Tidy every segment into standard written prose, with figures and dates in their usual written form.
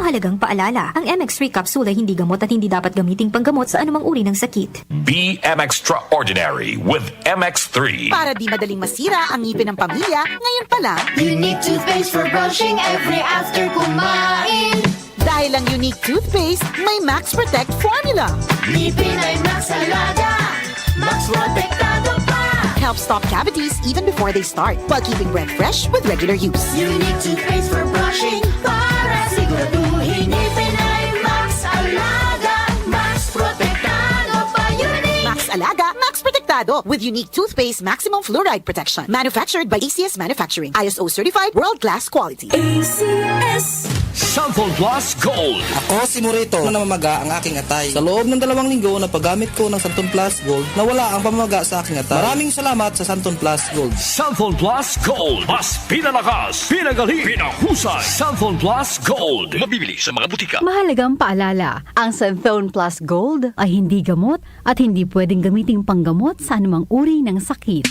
Mahalagang paalala, ang MX3 capsule ay hindi gamot at hindi dapat gamiting panggamot sa anumang uri ng sakit. Be extraordinary with MX3. Para di madaling masira ang ngipin ng pamilya, ngayon pa lang, Unique toothpaste for brushing every after kumain. dahil ang unique toothpaste, may Max Protect formula. Ngipin ay Max Alaga, Max Protektado pa. Helps stop cavities even before they start, while keeping breath fresh with regular use. Unique toothpaste for brushing para siguraduhin ngipin ay Max Alaga, Max Protektado pa. Unique. Max Alaga, Max Protectado with unique toothpaste maximum fluoride protection. Manufactured by ACS Manufacturing. ISO certified world-class quality. ACS. Santon Plus Gold. Ako si Morito na namamaga ang aking atay. Sa loob ng 2 linggo na paggamit ko ng Santon Plus Gold, nawala ang pamamaga sa aking atay. Maraming salamat sa Santon Plus Gold. Santon Plus Gold. Mas pinalakas, pinagaling, pinahusay. Santon Plus Gold. Mabibili sa mga butika. Mahalagang paalala, ang Santhone Plus Gold ay hindi gamot at hindi pwedeng gamiting panggamot sa anumang uri ng sakit.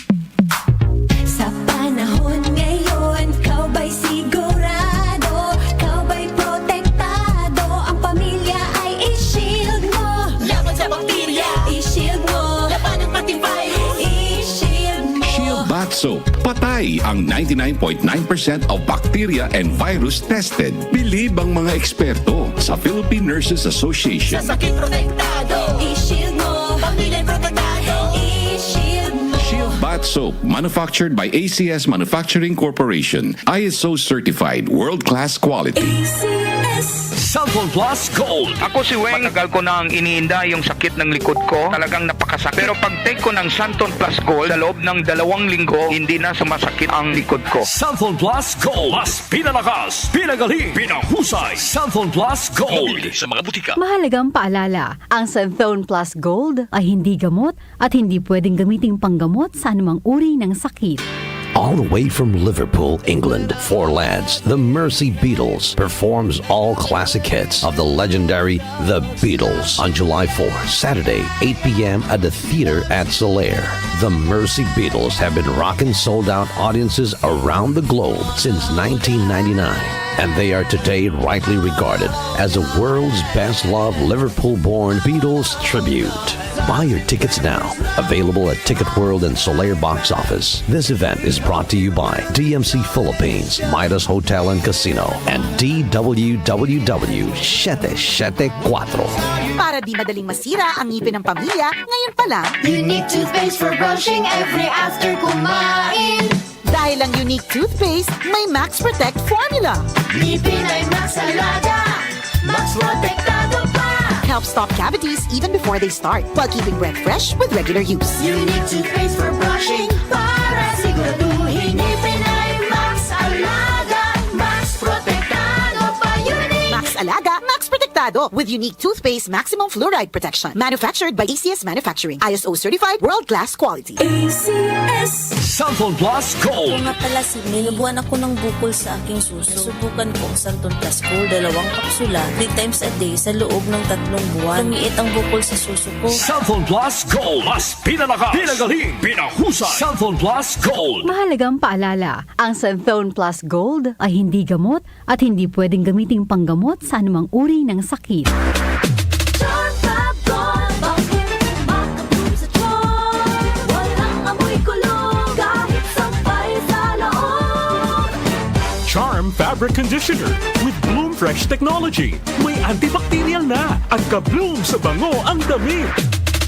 Sa panahon ngayon, kau ba'y sigurado? Kau ba'y protektado? Ang pamilya ay i-shield mo. Laban sa bakterya, i-shield mo. Laban ng pating virus, i-shield mo. Shield Bath Soap. Patay ang 99.9% of bacteria and virus tested. Bilib ang mga eksperto sa Philippine Nurses Association. Sa sakit protektado, i-shield mo. Pamilya protektado, i-shield mo. Shield Bath Soap, manufactured by ACS Manufacturing Corporation. ISO certified, world-class quality. ACS. Santon Plus Gold. Ako si Weng, matagal ko nang iniinda yung sakit ng likod ko. Talagang napakasakit. Pero pag take ko ng Santon Plus Gold, sa loob ng 2 linggo, hindi na sumasakit ang likod ko. Santon Plus Gold. Mas pinalakas, pinagaling, pinahusay. Santon Plus Gold. Mabibili sa mga butika. Mahalagang paalala, ang Santhone Plus Gold ay hindi gamot at hindi pwedeng gamiting panggamot sa anumang uri ng sakit. All the way from Liverpool, England, four lads, the Mercy Beatles, performs all classic hits of the legendary The Beatles on July 4, Saturday, 8 p.m. at the theater at Solaire. The Mercy Beatles have been rocking sold-out audiences around the globe since 1999. And they are today rightly regarded as the world's best-loved Liverpool-born Beatles tribute. Buy your tickets now. Available at Ticket World and Solaire box office. This event is brought to you by DMC Philippines, Midas Hotel and Casino, and DWWW 774. Para di madaling masira ang ngipin ng pamilya, ngayon pa lang, Unique toothpaste for brushing every after kumain. dahil ang unique toothpaste, may Max Protect formula. Ngipin ay Max Alaga, Max Protektado pa. Helps stop cavities even before they start, while keeping breath fresh with regular use. Unique toothpaste for brushing para siguraduhin ngipin ay Max Alaga, Max Protektado pa. Unique. Max Alaga, Max Protectado with unique toothpaste maximum fluoride protection. Manufactured by ACS Manufacturing. ISO certified world-class quality. ACS. Santon Plus Gold. Nga pala si nilubuan ako ng bukol sa aking suso. Subukan ko ang Santon Plus Gold, 2 kapsula, 3 times a day sa loob ng 3 buwan. Lumiit ang bukol sa suso ko. Santon Plus Gold. Mas pinalakas, pinagaling, pinahusay. Santon Plus Gold. Mahalagang paalala, ang Santhone Plus Gold ay hindi gamot at hindi pwedeng gamiting panggamot sa anumang uri ng sakit. Charm Fab Gold, bakit makabloom sa tiyan? Walang amoy kulong kahit sampay sa loob. Charm Fabric Conditioner with Bloom Fresh Technology. May antibacterial na at ka-bloom sa bango ang damit.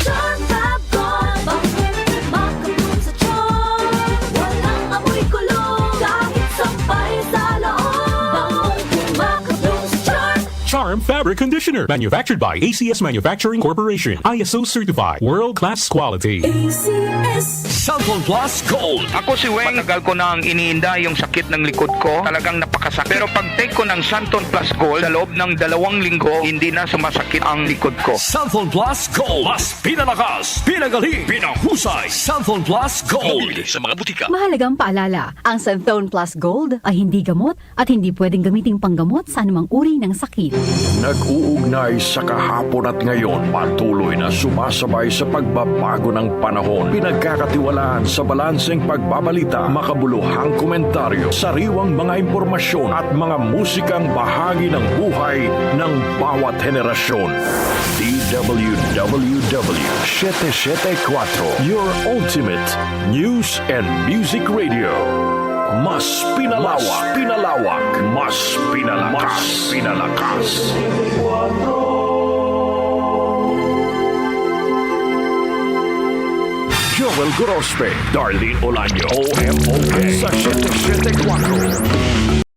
Charm Fab Gold, bakit makabloom sa tiyan? Walang amoy kulong kahit sampay sa loob. Bangong makabloom sa tiyan. Charm Fabric Conditioner. Manufactured by ACS Manufacturing Corporation. ISO certified. World-class quality. ACS. Santon Plus Gold. Ako si Weng, matagal ko nang iniinda yung sakit ng likod ko. Talagang napakasakit. Pero pag take ko ng Santon Plus Gold, sa loob ng 2 linggo, hindi na sumasakit ang likod ko. Santon Plus Gold. Mas pinalakas, pinagaling, pinahusay. Santon Plus Gold. Mabibili sa mga butika. Mahalagang paalala, ang Santhone Plus Gold ay hindi gamot at hindi pwedeng gamiting panggamot sa anumang uri ng sakit. Nag-uugnay sa kahapon at ngayon, patuloy na sumasabay sa pagbabago ng panahon. Pinagkakatiwalaan sa balanseng pagbabalita, makabuluhang komentaryo, sariwang mga impormasyon impormasyon at mga musikang bahagi ng buhay ng bawat henerasyon. DWWW 774, your ultimate news and music radio. Mas pinalawak, mas pinalakas. Joel Gorospe, Darlene Olaño, OMOK sa 774.